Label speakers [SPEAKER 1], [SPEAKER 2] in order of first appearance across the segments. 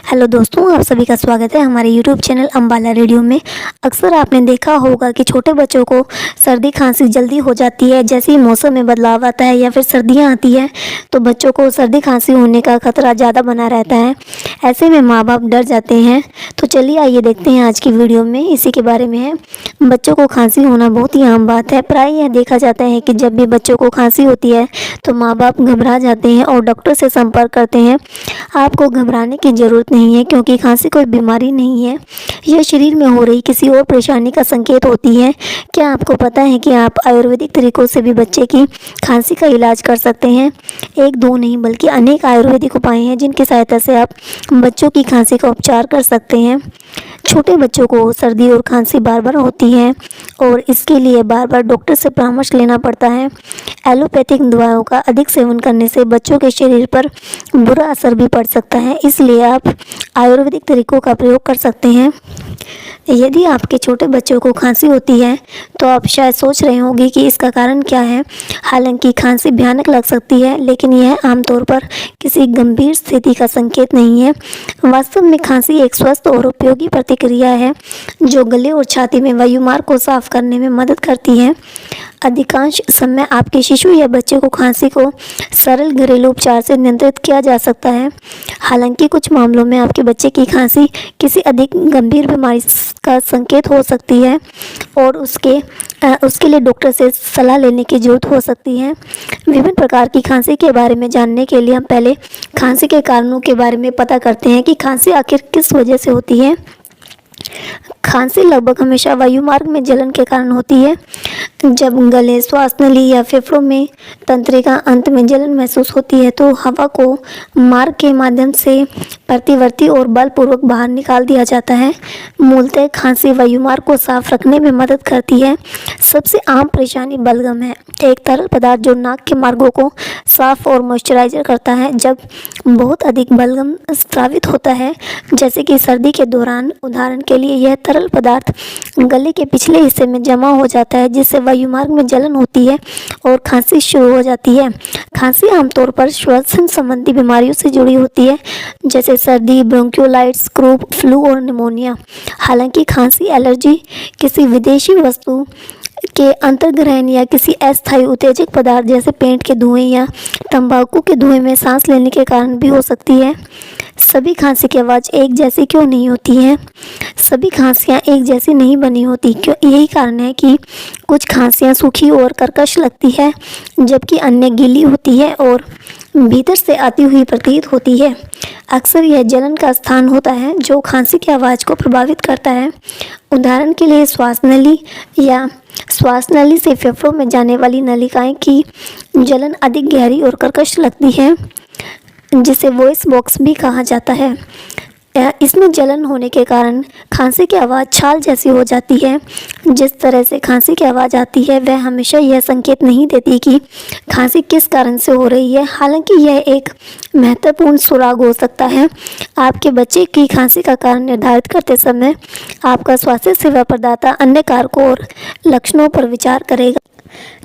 [SPEAKER 1] Hello दोस्तों, आप सभी का स्वागत है हमारे यूट्यूब चैनल अम्बाला रेडियो में। अक्सर आपने देखा होगा कि छोटे बच्चों को सर्दी खांसी जल्दी हो जाती है। जैसे ही मौसम में बदलाव आता है या फिर सर्दियां आती है तो बच्चों को सर्दी खांसी होने का खतरा ज़्यादा बना रहता है। ऐसे में माँ बाप डर जाते हैं। तो चलिए आइए देखते हैं आज की वीडियो में, इसी के बारे में है। बच्चों को खांसी होना बहुत ही आम बात है। प्राय यह देखा जाता है कि जब भी बच्चों को खांसी होती है तो माँ बाप घबरा जाते हैं और डॉक्टर से संपर्क करते हैं। आपको घबराने की ज़रूरत नहीं है, क्योंकि खांसी कोई बीमारी नहीं है। यह शरीर में हो रही किसी और परेशानी का संकेत होती है। क्या आपको पता है कि आप आयुर्वेदिक तरीकों से भी बच्चे की खांसी का इलाज कर सकते हैं? एक दो नहीं बल्कि अनेक आयुर्वेदिक उपाय हैं जिनकी सहायता से आप बच्चों की खांसी का उपचार कर सकते हैं। छोटे बच्चों को सर्दी और खांसी बार बार होती है और इसके लिए बार बार डॉक्टर से परामर्श लेना पड़ता है। एलोपैथिक दवाओं का अधिक सेवन करने से बच्चों के शरीर पर बुरा असर भी पड़ सकता है, इसलिए आप आयुर्वेदिक तरीकों का प्रयोग कर सकते हैं। यदि आपके छोटे बच्चों को खांसी होती है तो आप शायद सोच रहे होंगे कि इसका कारण क्या है। हालांकि खांसी भयानक लग सकती है, लेकिन यह आमतौर पर किसी गंभीर स्थिति का संकेत नहीं है। वास्तव में खांसी एक स्वस्थ और उपयोगी प्रतिक्रिया है जो गले और छाती में वायुमार्ग को साफ करने में मदद करती है। अधिकांश समय आपके शिशु या बच्चे को खांसी को सरल घरेलू उपचार से नियंत्रित किया जा सकता है। हालांकि कुछ मामलों में आपके बच्चे की खांसी किसी अधिक गंभीर बीमारी का संकेत हो सकती है और उसके लिए डॉक्टर से सलाह लेने की जरूरत हो सकती है। विभिन्न प्रकार की खांसी के बारे में जानने के लिए हम पहले खांसी के कारणों के बारे में पता करते हैं कि खांसी आखिर किस वजह से होती है। खांसी लगभग हमेशा वायुमार्ग में जलन के कारण होती है। जब गले, श्वास नली या फेफड़ों में तंत्रिका अंत में जलन महसूस होती है तो हवा को मार्ग के माध्यम से प्रतिवर्ती और बलपूर्वक बाहर निकाल दिया जाता है। मूलतः खांसी वायुमार्ग को साफ रखने में मदद करती है। सबसे आम परेशानी बलगम है, एक तरल पदार्थ जो नाक के मार्गों को साफ और मॉइस्चराइजर करता है। जब बहुत अधिक बलगम स्रावित होता है, जैसे कि सर्दी के दौरान, उदाहरण के लिए, यह तरल पदार्थ गले के पिछले हिस्से में जमा हो जाता है, जिससे वायुमार्ग में जलन होती है और खांसी शुरू हो जाती है। खांसी आमतौर पर श्वसन संबंधी बीमारियों से जुड़ी होती है, जैसे सर्दी, ब्रोंकियोलाइटिस, क्रूप, फ्लू और निमोनिया। हालांकि खांसी एलर्जी, किसी विदेशी वस्तु के अंतर्ग्रहण या किसी अस्थायी उत्तेजक पदार्थ जैसे पेंट के धुएं या तंबाकू के धुएं में सांस लेने के कारण भी हो सकती है। सभी खांसी की आवाज़ एक जैसी क्यों नहीं होती है? सभी खांसियाँ एक जैसी नहीं बनी होती। क्यों? यही कारण है कि कुछ खांसियाँ सूखी और कर्कश लगती है, जबकि अन्य गीली होती है और भीतर से आती हुई प्रतीत होती है। अक्सर यह जलन का स्थान होता है जो खांसी की आवाज़ को प्रभावित करता है। उदाहरण के लिए श्वास नली या श्वास नली से फेफड़ों में जाने वाली नलिकाएं की जलन अधिक गहरी और कर्कश लगती है, जिसे वॉइस बॉक्स भी कहा जाता है। इसमें जलन होने के कारण खांसी की आवाज़ छाल जैसी हो जाती है। जिस तरह से खांसी की आवाज़ आती है वह हमेशा यह संकेत नहीं देती कि खांसी किस कारण से हो रही है। हालांकि यह एक महत्वपूर्ण सुराग हो सकता है। आपके बच्चे की खांसी का कारण निर्धारित करते समय आपका स्वास्थ्य सेवा प्रदाता अन्य कारकों और लक्षणों पर विचार करेगा।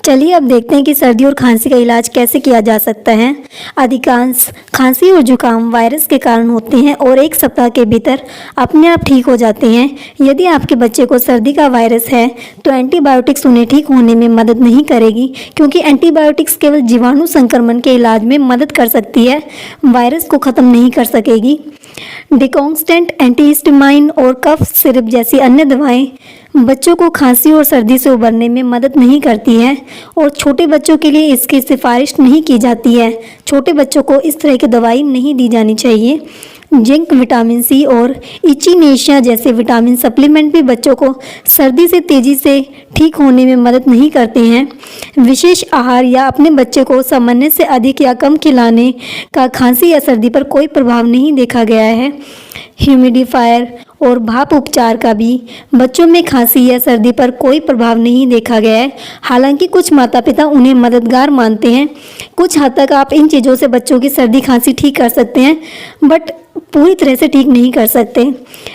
[SPEAKER 1] चलिए अब देखते हैं कि सर्दी और खांसी का इलाज कैसे किया जा सकता है। अधिकांश खांसी और जुकाम वायरस के कारण होते हैं और एक सप्ताह के भीतर अपने आप ठीक हो जाते हैं। यदि आपके बच्चे को सर्दी का वायरस है तो एंटीबायोटिक्स उन्हें ठीक होने में मदद नहीं करेगी, क्योंकि एंटीबायोटिक्स केवल जीवाणु संक्रमण के इलाज में मदद कर सकती है, वायरस को ख़त्म नहीं कर सकेगी। डिकॉन्स्टेंट, एंटीहिस्टामाइन और कफ सिरप जैसी अन्य दवाएं बच्चों को खांसी और सर्दी से उबरने में मदद नहीं करती हैं और छोटे बच्चों के लिए इसकी सिफारिश नहीं की जाती है। छोटे बच्चों को इस तरह की दवाई नहीं दी जानी चाहिए। जिंक, विटामिन सी और इचिनेशिया जैसे विटामिन सप्लीमेंट भी बच्चों को सर्दी से तेज़ी से ठीक होने में मदद नहीं करते हैं। विशेष आहार या अपने बच्चे को सामान्य से अधिक या कम खिलाने का खांसी या सर्दी पर कोई प्रभाव नहीं देखा गया है। ह्यूमिडिफायर और भाप उपचार का भी बच्चों में खांसी या सर्दी पर कोई प्रभाव नहीं देखा गया है। हालांकि कुछ माता पिता उन्हें मददगार मानते हैं। कुछ हद तक आप इन चीज़ों से बच्चों की सर्दी खांसी ठीक कर सकते हैं, बट पूरी तरह से ठीक नहीं कर सकते।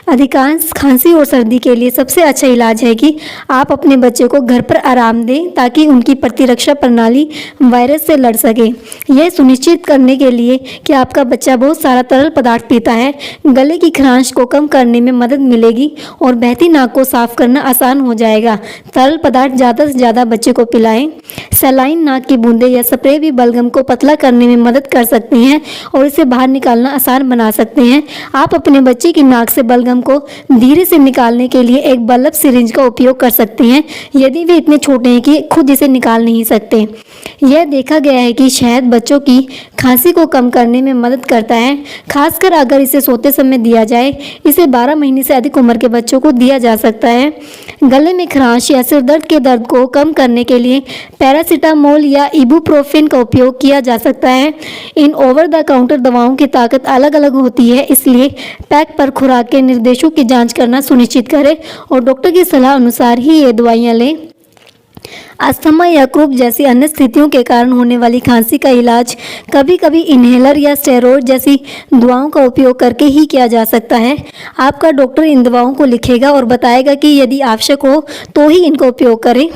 [SPEAKER 1] अधिकांश खांसी और सर्दी के लिए सबसे अच्छा इलाज है कि आप अपने बच्चे को घर पर आराम दें ताकि उनकी प्रतिरक्षा प्रणाली वायरस से लड़ सके। यह सुनिश्चित करने के लिए कि आपका बच्चा बहुत सारा तरल पदार्थ पीता है, गले की खरांश को कम करने में मदद मिलेगी और बहती नाक को साफ करना आसान हो जाएगा। तरल पदार्थ ज़्यादा से ज़्यादा बच्चे को पिलाएं। सलाइन, नाक की बूंदें या स्प्रे भी बलगम को पतला करने में मदद कर सकती हैं और इसे बाहर निकालना आसान बना सकते हैं। आप अपने बच्चे की नाक से बलगम को धीरे से निकालने के लिए एक बल्ब सिरिंज का उपयोग कर सकते हैं यदि वे इतने छोटे हैं कि खुद इसे निकाल नहीं सकते। यह देखा गया है कि शहद बच्चों की खांसी को कम करने में मदद करता है, खासकर अगर इसे सोते समय दिया जाए। इसे 12 महीने से अधिक उम्र के बच्चों को दिया जा सकता है। गले में खरांश या सिर दर्द के दर्द को कम करने के लिए पैरासीटामोल या इबुप्रोफेन का उपयोग किया जा सकता है। इन ओवर द काउंटर दवाओं की ताकत अलग अलग होती है, इसलिए पैक पर खुराक के निर्देशों की जांच करना सुनिश्चित करें और डॉक्टर की सलाह अनुसार ही ये दवाइयाँ लें। अस्थमा या क्रूप जैसी अन्य स्थितियों के कारण होने वाली खांसी का इलाज कभी कभी इन्हेलर या स्टेरॉइड जैसी दवाओं का उपयोग करके ही किया जा सकता है। आपका डॉक्टर इन दवाओं को लिखेगा और बताएगा कि यदि आवश्यक हो तो ही इनका उपयोग करें।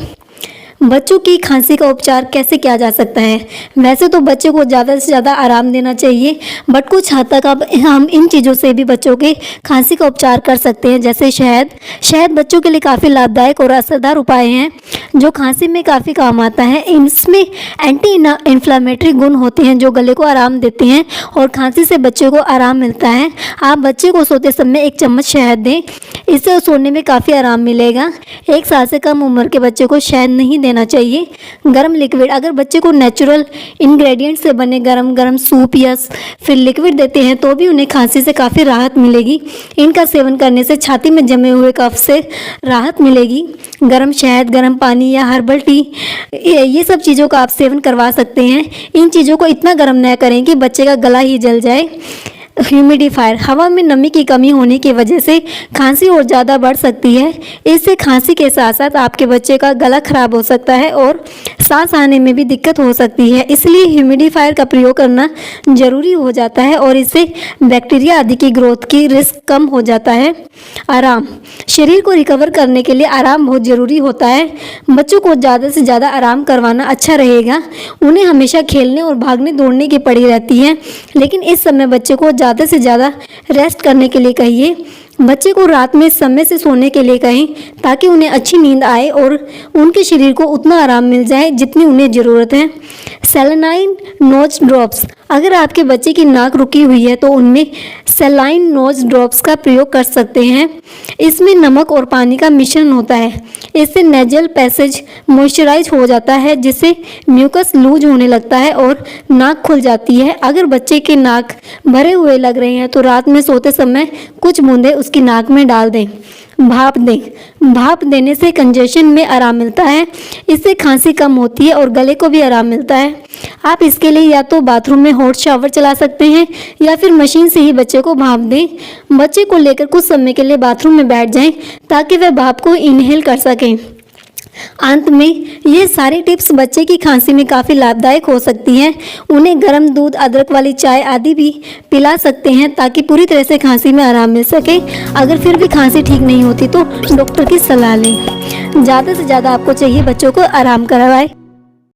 [SPEAKER 1] बच्चों की खांसी का उपचार कैसे किया जा सकता है? वैसे तो बच्चे को ज़्यादा से ज़्यादा आराम देना चाहिए, बट कुछ हद तक अब हम इन चीज़ों से भी बच्चों के खांसी का उपचार कर सकते हैं, जैसे शहद बच्चों के लिए काफ़ी लाभदायक और असरदार उपाय हैं जो खांसी में काफ़ी काम आता है। इसमें एंटी इन्फ्लामेटरी गुण होते हैं जो गले को आराम देते हैं और खांसी से बच्चे को आराम मिलता है। आप बच्चे को सोते समय 1 चम्मच शहद दें, इससे सोने में काफ़ी आराम मिलेगा। 1 साल से कम उम्र के बच्चे को शहद नहीं देना चाहिए। गर्म लिक्विड, अगर बच्चे को नेचुरल इंग्रेडिएंट से बने गरम सूप या फिर लिक्विड देते हैं तो भी उन्हें खांसी से काफ़ी राहत मिलेगी। इनका सेवन करने से छाती में जमे हुए कफ से राहत मिलेगी। गर्म शहद, गर्म पानी या हर्बल टी, ये सब चीज़ों का आप सेवन करवा सकते हैं। इन चीज़ों को इतना गर्म न करें कि बच्चे का गला ही जल जाए। ह्यूमिडिफायर, हवा में नमी की कमी होने की वजह से खांसी और ज़्यादा बढ़ सकती है। इससे खांसी के साथ साथ आपके बच्चे का गला खराब हो सकता है और सांस आने में भी दिक्कत हो सकती है। इसलिए ह्यूमिडिफायर का प्रयोग करना ज़रूरी हो जाता है और इससे बैक्टीरिया आदि की ग्रोथ की रिस्क कम हो जाता है। आराम, शरीर को रिकवर करने के लिए आराम बहुत ज़रूरी होता है। बच्चों को ज़्यादा से ज़्यादा आराम करवाना अच्छा रहेगा। उन्हें हमेशा खेलने और भागने दौड़ने की पड़ी रहती है, लेकिन इस समय बच्चे को ज़्यादा से ज़्यादा रेस्ट करने के लिए कहिए। बच्चे को रात में समय से सोने के लिए कहें ताकि उन्हें अच्छी नींद आए और उनके शरीर को उतना आराम मिल जाए जितनी उन्हें ज़रूरत है। सैलाइन नोज ड्रॉप्स, अगर आपके बच्चे की नाक रुकी हुई है तो उनमें सैलाइन नोज ड्रॉप्स का प्रयोग कर सकते हैं। इसमें नमक और पानी का मिश्रण होता है। इससे नेजल पैसेज मॉइस्चराइज हो जाता है, जिससे म्यूकस लूज होने लगता है और नाक खुल जाती है। अगर बच्चे के नाक भरे हुए लग रहे हैं तो रात में सोते समय कुछ बूंदें उसकी नाक में डाल दें। भाप दें, भाप देने से कंजेशन में आराम मिलता है। इससे खांसी कम होती है और गले को भी आराम मिलता है। आप इसके लिए या तो बाथरूम में हॉट शावर चला सकते हैं या फिर मशीन से ही बच्चे को भाप दें। बच्चे को लेकर कुछ समय के लिए बाथरूम में बैठ जाएं ताकि वह भाप को इनहेल कर सकें। अंत में ये सारी टिप्स बच्चे की खांसी में काफ़ी लाभदायक हो सकती हैं। उन्हें गर्म दूध, अदरक वाली चाय आदि भी पिला सकते हैं ताकि पूरी तरह से खांसी में आराम मिल सके। अगर फिर भी खांसी ठीक नहीं होती तो डॉक्टर की सलाह लें। ज़्यादा से ज़्यादा आपको चाहिए बच्चों को आराम करवाएं।